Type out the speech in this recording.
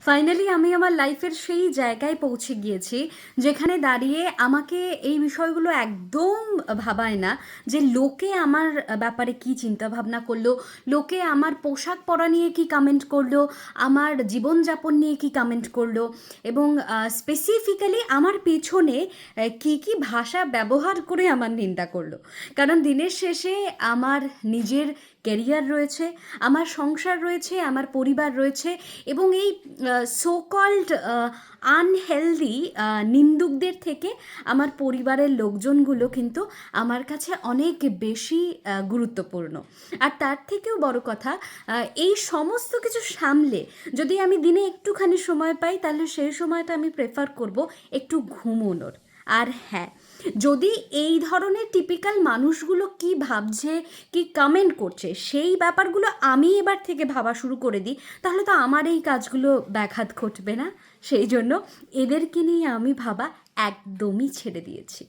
Finally আমি আমার লাইফের সেই জায়গায় পৌঁছে গিয়েছি যেখানে দাঁড়িয়ে আমাকে এই বিষয়গুলো একদম ভাবায় না যে লোকে আমার ব্যাপারে কি চিন্তা ভাবনা করলো, লোকে আমার পোশাক পরা নিয়ে কি কমেন্ট করলো, আমার জীবনযাপন নিয়ে কি কমেন্ট করলো, এবং স্পেসিফিক্যালি আমার পেছনে কি কি ভাষা ব্যবহার করে আমার নিন্দা করলো। কারণ দিনের শেষে আমার নিজের ক্যারিয়ার রয়েছে, আমার সংসার রয়েছে, আমার পরিবার রয়েছে, এবং এই সো কল্ড আনহেলদি নিন্দুকদের থেকে আমার পরিবারের লোকজনগুলো কিন্তু আমার কাছে অনেক বেশি গুরুত্বপূর্ণ। আর তার থেকেও বড় কথা, এই সমস্ত কিছু সামলে যদি আমি দিনে একটুখানি সময় পাই, তাহলে সেই সময়টা আমি প্রেফার করব একটু ঘুমোনোর। আর হ্যাঁ, যদি এই ধরনের টিপিক্যাল মানুষগুলো কি ভাবছে, কি কমেন্ট করছে, সেই ব্যাপারগুলো আমি এবার থেকে ভাবা শুরু করে দিই, তাহলে তো আমার এই কাজগুলো ব্যাঘাত ঘটবে না। সেই জন্য এদেরকে নিয়ে আমি ভাবা একদমই ছেড়ে দিয়েছি।